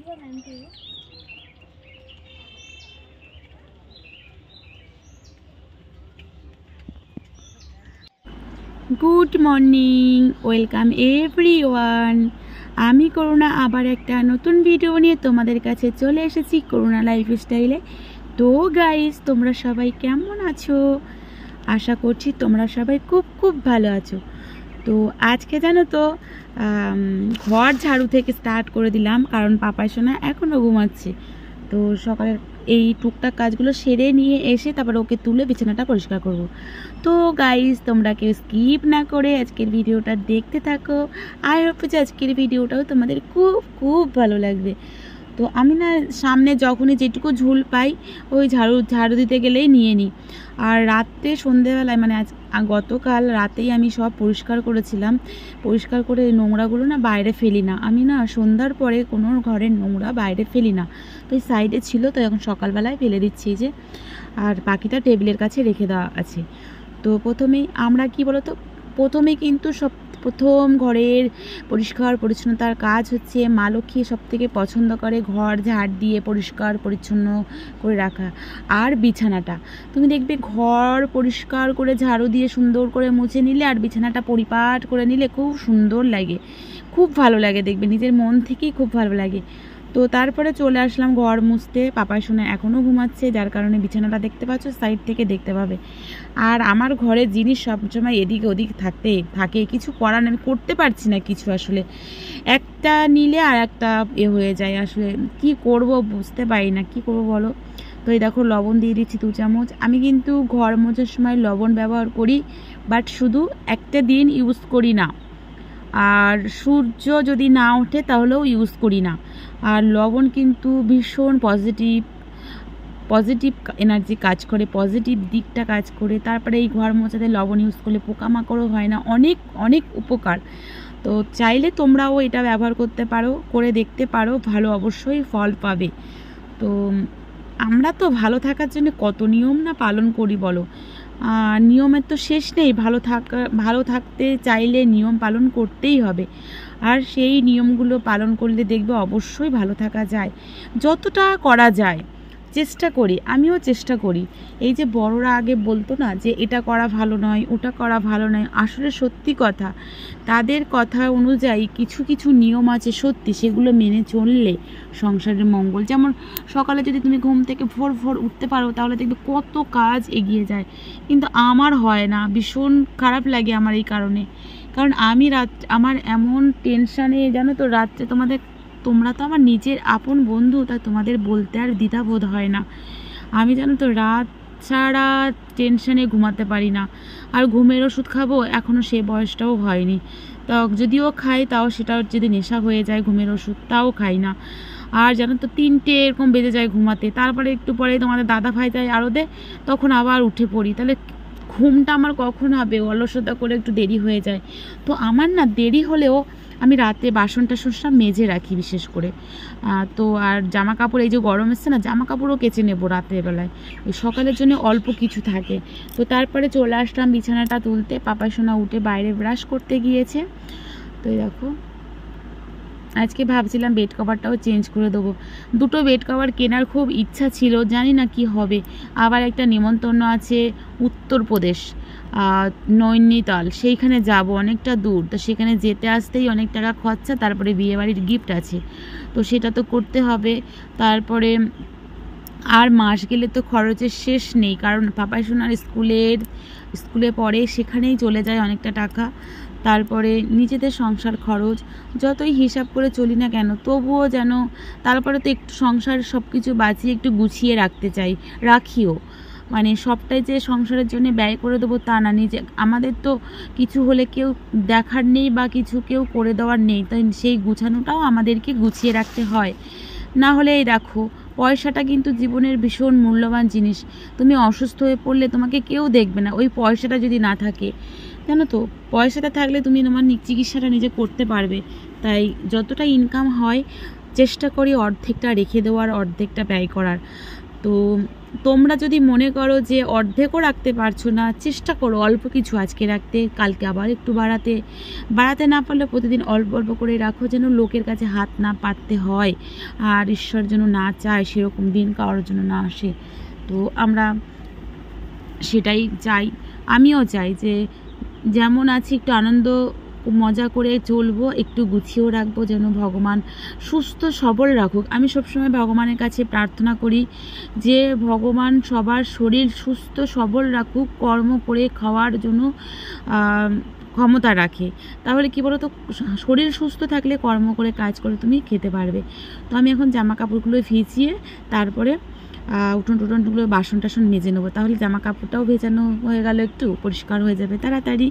Good morning, welcome everyone. আমি করুণা আবার একটা নতুন ভিডিও নিয়ে তোমাদের কাছে চলে এসেছি করুণা লাইফস্টাইলে। তো গাইস, তোমরা সবাই কেমন আছো? আশা করছি তোমরা সবাই খুব খুব ভালো আছো। তো আজকে জানো তো ঘর ঝাড়ু থেকে স্টার্ট করে দিলাম, কারণ পাপাই সোনা এখনও ঘুমাচ্ছে। তো সকালে এই টুকটাক কাজগুলো সেরে নিয়ে এসে তারপর ওকে তুলে বিছানাটা পরিষ্কার করব। তো গাইস, তোমরা কেউ স্কিপ না করে আজকের ভিডিওটা দেখতে থাকো। আই হোপ যে আজকের ভিডিওটাও তোমাদের খুব খুব ভালো লাগবে। তো আমি না সামনে যখনই যেটুকু ঝুল পাই ওই ঝাড়ু দিতে গেলেই নিয়ে নিই। আর রাত্রে সন্ধেবেলায় মানে গতকাল রাতেই আমি সব পরিষ্কার করেছিলাম। পরিষ্কার করে নোংরাগুলো না বাইরে ফেলি না আমি, না সন্ধ্যার পরে কোনো ঘরের নোংরা বাইরে ফেলি না। তো এই সাইডে ছিল, তো এখন সকালবেলায় ফেলে দিচ্ছি যে, আর বাকিটা টেবিলের কাছে রেখে দেওয়া আছে। তো প্রথমেই আমরা কি বলতো, প্রথমে কিন্তু প্রথম ঘরের পরিষ্কার পরিচ্ছন্নতার কাজ হচ্ছে মা লক্ষ্মী সব থেকে পছন্দ করে ঘর ঝাড় দিয়ে পরিষ্কার পরিচ্ছন্ন করে রাখা। আর বিছানাটা তুমি দেখবে ঘর পরিষ্কার করে ঝাড়ু দিয়ে সুন্দর করে মুছে নিলে আর বিছানাটা পরিপাট করে নিলে খুব সুন্দর লাগে, খুব ভালো লাগে, দেখবে নিজের মন থেকেই খুব ভালো লাগে। তো তারপরে চলে আসলাম ঘর মুছতে। পাপাই সোনা এখনও ঘুমাচ্ছে, যার কারণে বিছানাটা দেখতে পাচ্ছ, সাইড থেকে দেখতে পাবে। আর আমার ঘরের জিনিস সবসময় এদিক ওদিক থাকে, কিছু করার আমি করতে পারছি না কিছু, আসলে একটা নিলে আর একটা হয়ে যায়, আসলে কি করব বুঝতে পারি না, কি করব বলো। তো এই দেখো লবণ দিয়ে দিচ্ছি 2 চামচ। আমি কিন্তু ঘর মোছার সময় লবণ ব্যবহার করি, বাট শুধু একটা দিন ইউজ করি না, আর সূর্য যদি না ওঠে তাহলেও ইউজ করি না। আর লবণ কিন্তু ভীষণ পজিটিভ এনার্জি কাজ করে, পজিটিভ দিকটা কাজ করে। তারপরে এই ঘর মোছাতে লবণ ইউজ করলে পোকামাকড়ও হয় না, অনেক অনেক উপকার। তো চাইলে তোমরাও এটা ব্যবহার করতে পারো, করে দেখতে পারো, ভালো অবশ্যই ফল পাবে। তো আমরা তো ভালো থাকার জন্য কত নিয়ম না পালন করি বলো, নিয়মের তো শেষ নেই। ভালো থাকতে চাইলে নিয়ম পালন করতেই হবে, আর সেই নিয়মগুলো পালন করলে দেখবে অবশ্যই ভালো থাকা যায়, যতটা করা যায়। চেষ্টা করি, আমিও চেষ্টা করি। এই যে বড়রা আগে বলতো না যে এটা করা ভালো নয়, ওটা করা ভালো নয়, আসলে সত্যি কথা, তাদের কথা অনুযায়ী কিছু কিছু নিয়ম আছে সত্যি, সেগুলো মেনে চললে সংসারের মঙ্গল। যেমন সকালে যদি তুমি ঘুম থেকে ভোর ভোর উঠতে পারো তাহলে দেখবে কত কাজ এগিয়ে যায়, কিন্তু আমার হয় না, ভীষণ খারাপ লাগে আমার এই কারণে। কারণ আমি আমার এমন টেনশানে জানো তো, রাত্রে তোমরা তো আমার নিজের আপন বন্ধু, তাই তোমাদের বলতে আর দ্বিধাবোধ হয় না। আমি জানো তো রাত ছাড়া টেনশানে ঘুমাতে পারি না, আর ঘুমের ওষুধ খাবো এখনও সে বয়সটাও হয়নি। তা যদিও খাই তাও সেটা যদি নেশা হয়ে যায় ঘুমের ওষুধ, তাও খাই না। আর জানো তো 3টে এরকম বেজে যায় ঘুমাতে, তারপরে একটু পরে তোমাদের দাদা ভাই যায় আরও তখন আবার উঠে পড়ি। তাহলে ঘুমটা আমার কখন হবে, অলসতা করে একটু দেরি হয়ে যায়। তো আমার না দেরি হলেও আমি রাতে বাসন টাসন সব মেজে রাখি বিশেষ করে। তো আর জামা কাপড়, এই যে গরম এসছে না, জামা কাপড়ও কেচে নেবো রাতের বেলায়, ওই সকালের জন্য অল্প কিছু থাকে। তো তারপরে চলে আসলাম বিছানাটা তুলতে। পাপাই সোনা উঠে বাইরে ব্রাশ করতে গিয়েছে। তো দেখো আজকে ভাবছিলাম বেড কভারটাও চেঞ্জ করে দেবো। 2টো বেড কভার কেনার খুব ইচ্ছা ছিল, জানি না কি হবে। আবার একটা নিমন্ত্রণ আছে উত্তরপ্রদেশ, নৈনিতাল, সেইখানে যাব, অনেকটা দূর। তো সেখানে যেতে আসতেই অনেক টাকা খরচা, তারপরে বিয়েবাড়ির গিফট আছে, তো সেটা তো করতে হবে। তারপরে আর মাস গেলে তো খরচের শেষ নেই, কারণ পাপাই সোনার স্কুলে পড়ে, সেখানেই চলে যায় অনেকটা টাকা। তারপরে নিজেদের সংসার খরচ, যতই হিসাব করে চলি না কেন তবুও যেন, তারপরে তো একটু সংসার সব কিছু বাঁচিয়ে একটু গুছিয়ে রাখতে চাই, রাখিও। মানে সবটাই যে সংসারের জন্য ব্যয় করে দেবো তা না, নিজে আমাদের তো কিছু হলে কেউ দেখার নেই বা কিছু কেউ করে দেওয়ার নেই, তাই সেই গুছানোটাও আমাদেরকে গুছিয়ে রাখতে হয়। না হলে এই দেখো, পয়সাটা কিন্তু জীবনের ভীষণ মূল্যবান জিনিস। তুমি অসুস্থ হয়ে পড়লে তোমাকে কেউ দেখবে না, ওই পয়সাটা যদি না থাকে। জানো তো, পয়সাটা থাকলে তুমি তোমার চিকিৎসাটা নিজে করতে পারবে। তাই যতটা ইনকাম হয় চেষ্টা করি অর্ধেকটা রেখে দেওয়ার, অর্ধেকটা ব্যয় করার। তো তোমরা যদি মনে করো যে অর্ধেকও রাখতে পারছো না, চেষ্টা করো অল্প কিছু আজকে রাখতে, কালকে আবার একটু বাড়াতে না পারলে প্রতিদিন অল্প অল্প করে রাখো, যেন লোকের কাছে হাত না পাততে হয়, আর ঈশ্বর যেন না চায় সেরকম দিন কারোর জন্য না আসে। তো আমরা সেটাই চাই, আমিও চাই যে যেমন আছি একটু আনন্দ মজা করে চলবো, একটু গুছিয়েও রাখবো, যেন ভগবান সুস্থ সবল রাখুক। আমি সবসময় ভগবানের কাছে প্রার্থনা করি যে ভগবান সবার শরীর সুস্থ সবল রাখুক, কর্ম করে খাওয়ার জন্য ক্ষমতা রাখে। তাহলে কি বলো তো, শরীর সুস্থ থাকলে কর্ম করে কাজ করে তুমি খেতে পারবে। তো আমি এখন জামা কাপড়গুলো ভিজিয়ে তারপরে উঠোন টুটনগুলো বাসন টাসন মেজে নেবো, তাহলে জামা কাপড়টাও ভেজানো হয়ে গেল, একটু পরিষ্কার হয়ে যাবে তাড়াতাড়ি।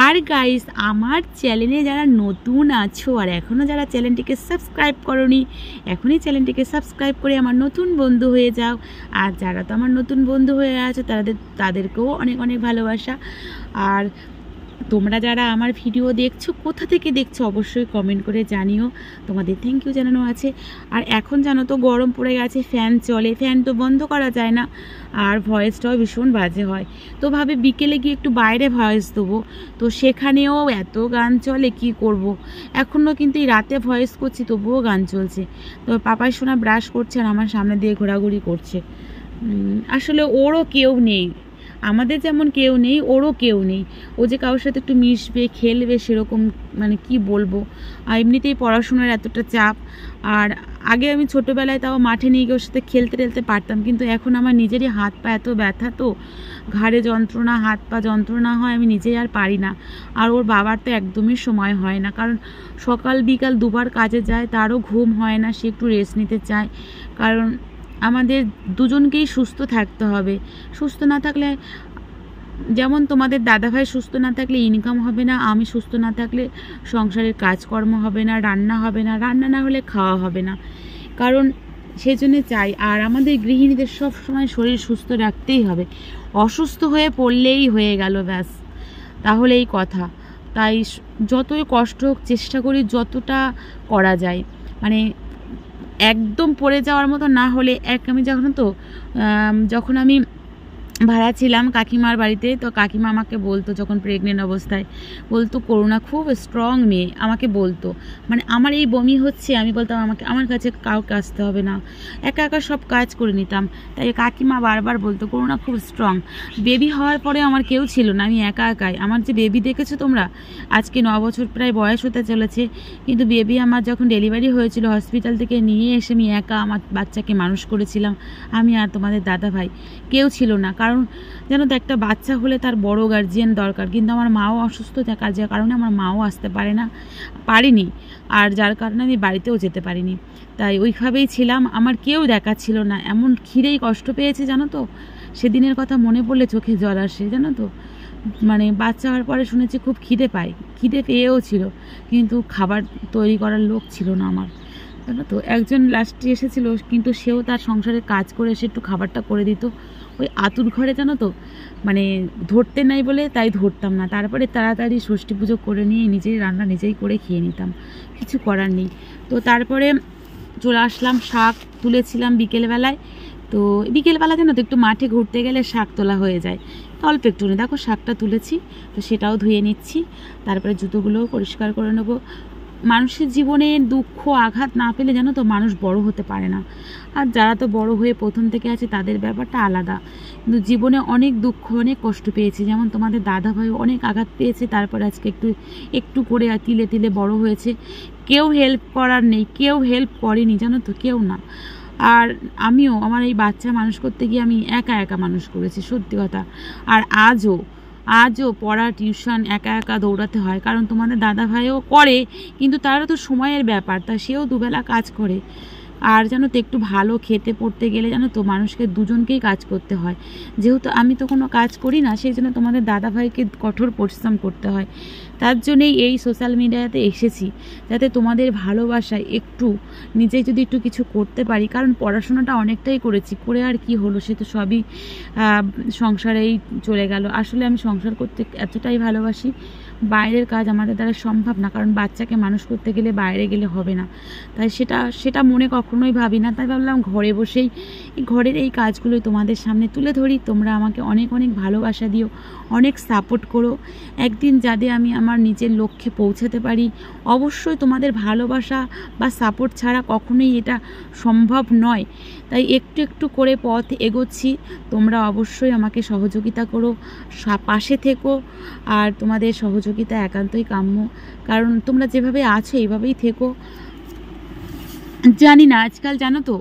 আর গাইস, আমার চ্যানেলে যারা নতুন আছো আর এখনও যারা চ্যানেলটিকে সাবস্ক্রাইব করোনি, এখনই চ্যানেলটিকে সাবস্ক্রাইব করে আমার নতুন বন্ধু হয়ে যাও। আর যারা তো আমার নতুন বন্ধু হয়ে আছো তাদেরকেও অনেক অনেক ভালোবাসা। আর তোমরা যারা আমার ভিডিও দেখছো, কোথা থেকে দেখছো অবশ্যই কমেন্ট করে জানিও, তোমাদের থ্যাংক ইউ জানানো আছে। আর এখন জানো তো গরম পড়ে গেছে, ফ্যান চলে, ফ্যান তো বন্ধ করা যায় না, আর ভয়েসটাও ভীষণ বাজে হয়। তো ভাবে বিকেলে গিয়ে একটু বাইরে ভয়েস দেবো, তো সেখানেও এত গান চলে, কি করব। এখনও কিন্তু এই রাতে ভয়েস করছি তবুও গান চলছে। তো পাপাই সোনা ব্রাশ করছে আর আমার সামনে দিয়ে ঘোরাঘুরি করছে। আসলে ওরও কেউ নেই, আমাদের যেমন কেউ নেই ওরও কেউ নেই। ও যে কারোর সাথে একটু মিশবে খেলবে সেরকম, মানে কি বলবো। আর এমনিতেই পড়াশোনার এতটা চাপ, আর আগে আমি ছোটোবেলায় তাও মাঠে নিয়ে গিয়ে ওর সাথে খেলতে টেলতে পারতাম, কিন্তু এখন আমার নিজেরই হাত পা এত ব্যথা, তো ঘাড়ে যন্ত্রণা, হাত পা যন্ত্রণা হয়, আমি নিজেই আর পারি না। আর ওর বাবার তো একদমই সময় হয় না, কারণ সকাল বিকাল দুবার কাজে যায়, তারও ঘুম হয় না, সে একটু রেস্ট নিতে চায়। কারণ আমাদের দুজনকেই সুস্থ থাকতে হবে, সুস্থ না থাকলে, যেমন তোমাদের দাদাভাই সুস্থ না থাকলে ইনকাম হবে না, আমি সুস্থ না থাকলে সংসারের কাজকর্ম হবে না, রান্না হবে না, রান্না না হলে খাওয়া হবে না। কারণ সেই জন্য চাই, আর আমাদের গৃহিণীদের সব সময় শরীর সুস্থ রাখতেই হবে, অসুস্থ হয়ে পড়লেই হয়ে গেল ব্যাস, তাহলে এই কথা। তাই যতই কষ্ট হোক চেষ্টা করি যতটা করা যায়, মানে একদম পড়ে যাওয়ার মতো না হলে। আমি যখন আমি ভাড়া ছিলাম কাকিমার বাড়িতে, তো কাকিমা আমাকে বলতো যখন প্রেগনেন্ট অবস্থায়, বলতো করুণা খুব স্ট্রং মেয়ে, আমাকে বলতো, মানে আমার এই বমি হচ্ছে, আমি বলতাম আমার কাছে কাউকে আসতে হবে না, একা একা সব কাজ করে নিতাম। তাই কাকিমা বারবার বলতো করুণা খুব স্ট্রং। বেবি হওয়ার পরে আমার কেউ ছিল না, আমি একা একাই। আমার যে বেবি দেখেছো তোমরা, আজকে 9 বছর প্রায় বয়স হতে চলেছে, কিন্তু বেবি আমার যখন ডেলিভারি হয়েছিল হসপিটাল থেকে নিয়ে এসে আমি একা আমার বাচ্চাকে মানুষ করেছিলাম, আমি আর তোমাদের দাদা ভাই, কেউ ছিল না। কারণ জানো তো, একটা বাচ্চা হলে তার বড় গার্জিয়ান দরকার, কিন্তু আমার মাও অসুস্থ থাকার যে কারণে আমার মাও আসতে পারিনি, আর যার কারণে আমি বাড়িতেও যেতে পারিনি। তাই ওইভাবেই ছিলাম, আমার কেউ দেখাচ্ছিল না, এমন খিদেই কষ্ট পেয়েছে জানো তো, সেদিনের কথা মনে পড়লে চোখে জল আসে জানো তো। মানে বাচ্চা হওয়ার পরে শুনেছি খুব খিদে পেয়েও ছিল, কিন্তু খাবার তৈরি করার লোক ছিল না আমার, জানো তো। একজন লাস্টে এসেছিল, কিন্তু সেও তার সংসারে কাজ করে এসে একটু খাবারটা করে দিত, ওই আতুর ঘরে জানো তো, মানে ধরতে নাই বলে তাই ধরতাম না। তারপরে তাড়াতাড়ি ষষ্ঠী পুজো করে নিয়ে নিজেই রান্না নিজেই করে খেয়ে নিতাম, কিছু করার নেই। তো তারপরে চলে আসলাম, শাক তুলেছিলাম বিকেলবেলায়। তো বিকেলবেলা জানো তো একটু মাঠে ঘুরতে গেলে শাক তোলা হয়ে যায়, তো অল্প একটু দেখো শাকটা তুলেছি, তো সেটাও ধুয়ে নিচ্ছি। তারপরে জুতোগুলোও পরিষ্কার করে নেবো। মানুষের জীবনে দুঃখ আঘাত না পেলে জানো তো মানুষ বড় হতে পারে না। আর যারা তো বড় হয়ে প্রথম থেকে আছে তাদের ব্যাপারটা আলাদা, কিন্তু জীবনে অনেক দুঃখ অনেক কষ্ট পেয়েছে, যেমন তোমাদের দাদা ভাই অনেক আঘাত পেয়েছে, তারপর আজকে একটু একটু করে তিলে তিলে বড় হয়েছে। কেউ হেল্প করার নেই, কেউ হেল্প করেনি জানো তো, কেউ না। আর আমিও আমার এই বাচ্চা মানুষ করতে গিয়ে আমি একা একা মানুষ করেছি, সত্যি কথা। আর আজও পড়া টিউশন একা একা দৌড়াতে হয়, কারণ তোমাদের দাদা ভাইও করে, কিন্তু তারা তো সময়ের ব্যাপার, তা সেও দুবেলা কাজ করে। আর জানো তো একটু ভালো খেতে পড়তে গেলে জানো তো মানুষকে দুজনকেই কাজ করতে হয়, যেহেতু আমি তো কোনো কাজ করি না, সেই জন্য তোমাদের দাদা ভাইকে কঠোর পরিশ্রম করতে হয়। তার জন্যই এই সোশ্যাল মিডিয়াতে এসেছি, যাতে তোমাদের ভালোবাসায় একটু নিজেই যদি একটু কিছু করতে পারি। কারণ পড়াশোনাটা অনেকটাই করেছি, করে আর কি হলো, সে তো সবই সংসারেই চলে গেল। আসলে আমি সংসার করতে এতটাই ভালোবাসি, বাইরের কাজ আমাদের দ্বারা সম্ভব না, কারণ বাচ্চাকে মানুষ করতে গেলে বাইরে গেলে হবে না। তাই সেটা মনে কখনোই ভাবি না। তাই ভাবলাম ঘরে বসেই ঘরের এই কাজগুলোই তোমাদের সামনে তুলে ধরি। তোমরা আমাকে অনেক অনেক ভালোবাসা দিও, অনেক সাপোর্ট করো। একদিন যাতে আমি আমার নিজের লক্ষ্যে পৌঁছাতে পারি, অবশ্যই তোমাদের ভালোবাসা বা সাপোর্ট ছাড়া কখনোই এটা সম্ভব নয়। তাই একটু একটু করে পথ এগোচ্ছি, তোমরা অবশ্যই আমাকে সহযোগিতা করো, পাশে থেকো। আর তোমাদের সহযোগিতা একান্তই কাম্য, কারণ তোমরা যেভাবে আছো এইভাবেই থেকো। জানি না আজকাল জানো তো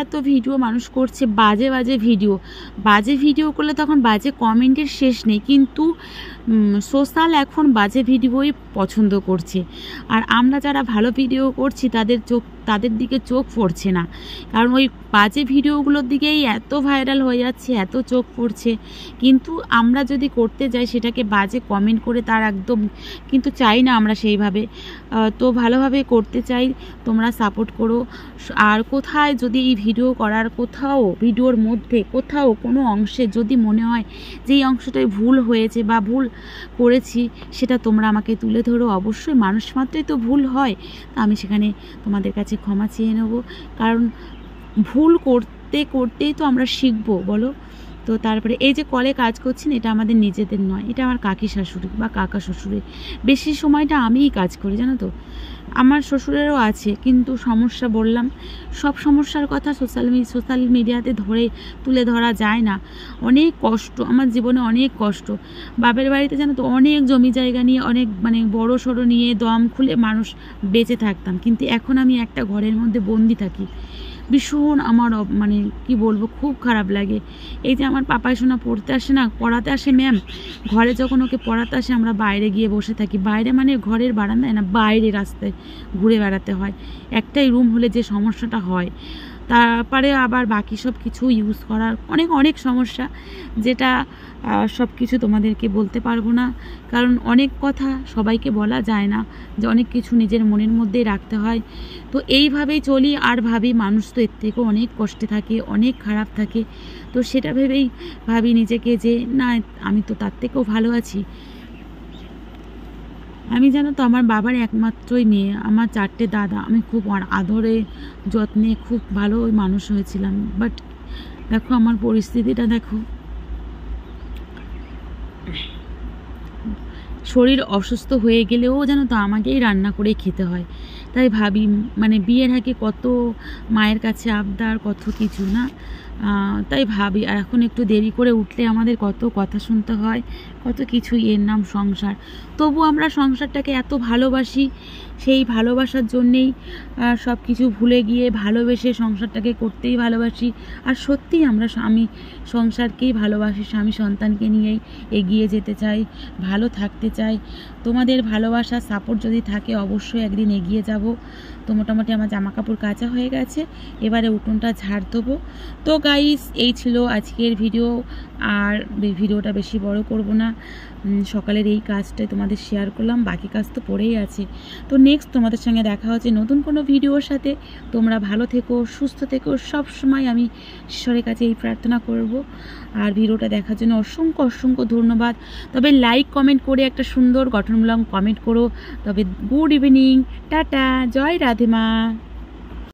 এত ভিডিও মানুষ করছে, বাজে ভিডিও করলে তখন বাজে কমেন্টের শেষ নেই, কিন্তু সোশ্যাল এখন বাজে ভিডিওই পছন্দ করছে। আর আমরা যারা ভালো ভিডিও করছি তাদের দিকে চোখ পড়ছে না, কারণ ওই বাজে ভিডিওগুলোর দিকেই এত ভাইরাল হয়ে যাচ্ছে, এত চোখ পড়ছে। কিন্তু আমরা যদি করতে যাই সেটাকে বাজে কমেন্ট করে তার একদম কিন্তু চাই না আমরা সেইভাবে। তো ভালোভাবে করতে চাই, তোমরা সাপোর্ট করো। আর কোথায় যদি এই ভিডিও করার ভিডিওর মধ্যে কোথাও কোনো অংশে যদি মনে হয় যে এই অংশটায় ভুল হয়েছে বা ভুল করেছি, সেটা তোমরা আমাকে তুলে ধরো। অবশ্যই মানুষ মাত্রই তো ভুল হয়, আমি সেখানে তোমাদের কাছে ক্ষমা চেয়ে নেব, কারণ ভুল করতেই তো আমরা শিখবো, বলো। তো তারপরে এই যে কলে কাজ করছেন, এটা আমাদের নিজেদের নয়, এটা আমার কাকি শাশুড়ি বা কাকা শ্বশুরের। বেশি সময়টা আমিই কাজ করি, জানো তো। আমার শ্বশুরেরও আছে, কিন্তু সমস্যা বললাম, সব সমস্যার কথা সোশ্যাল মিডিয়াতে তুলে ধরা যায় না। অনেক কষ্ট, আমার জীবনে অনেক কষ্ট। বাপের বাড়িতে জানো তো অনেক জমি জায়গা নিয়ে, অনেক বড় সড়ো নিয়ে দম খুলে মানুষ বেঁচে থাকতাম, কিন্তু এখন আমি একটা ঘরের মধ্যে বন্দি থাকি। ভীষণ আমার কি বলবো, খুব খারাপ লাগে। এই যে আমার পাপাই সোনা পড়াতে আসে ম্যাম, ঘরে যখন ওকে পড়াতে আসে আমরা বাইরে গিয়ে বসে থাকি। বাইরে ঘরের বারান্দায় না, বাইরে রাস্তায় ঘুরে বেড়াতে হয়। একটাই রুম হলে যে সমস্যাটা হয়, তারপরে আবার বাকি সব কিছু ইউজ করার অনেক সমস্যা, যেটা সব কিছু তোমাদেরকে বলতে পারবো না, কারণ অনেক কথা সবাইকে বলা যায় না, যে অনেক কিছু নিজের মনের মধ্যেই রাখতে হয়। তো এইভাবেই চলি, আর ভাবি মানুষ তো এর থেকেও অনেক কষ্টে থাকে, অনেক খারাপ থাকে। তো সেটা ভেবেই ভাবি নিজেকে যে না, আমি তো তার থেকেও ভালো আছি। আমি জানো তো আমার বাবার একমাত্রই মেয়ে, আমার 4টে দাদা, আমি খুব আদরে যত্নে খুব ভালো মানুষ হয়েছিলাম। বাট দেখো আমার পরিস্থিতিটা দেখো, শরীর অসুস্থ হয়ে গেলেও জানো তো আমাকেই রান্না করে খেতে হয়। তাই ভাবি বিয়ের আগে কত মায়ের কাছে আবদার, কত কিছু না। তাই ভাবি আর এখন একটু দেরি করে উঠলে আমাদের কত কথা শুনতে হয়, কত কিছু। এর নাম সংসার, তবু আমরা সংসারটাকে এত ভালোবাসি। সেই ভালোবাসার জন্যেই সব কিছু ভুলে গিয়ে ভালোবেসে সংসারটাকে করতেই ভালোবাসি। আর সত্যিই আমি সংসারকেই ভালোবাসি, স্বামী সন্তানকে নিয়েই এগিয়ে যেতে চাই, ভালো থাকতে চাই। তোমাদের ভালোবাসা সাপোর্ট যদি থাকে অবশ্যই একদিন এগিয়ে যাব। তো মোটামুটি আমার জামা কাপড় কাচা হয়ে গেছে, এবারে উঠোনটা ঝাড় দেবো। তো গাইস, এই ছিল আজকের ভিডিও, আর ভিডিওটা বেশি বড় করব না। সকালের এই কাজটাই তোমাদের শেয়ার করলাম, বাকি কাজ তো পড়েই আছে। তো নেক্সট তোমাদের সঙ্গে দেখা হচ্ছে নতুন কোনো ভিডিওর সাথে। তোমরা ভালো থেকো, সুস্থ থেকো, সব সময় আমি ঈশ্বরের কাছে এই প্রার্থনা করব। আর ভিডিওটা দেখার জন্য অসংখ্য ধন্যবাদ। তবে লাইক কমেন্ট করে একটা সুন্দর গঠনমূলক কমেন্ট করো। তবে গুড ইভিনিং, টাটা, জয় রাধে মা।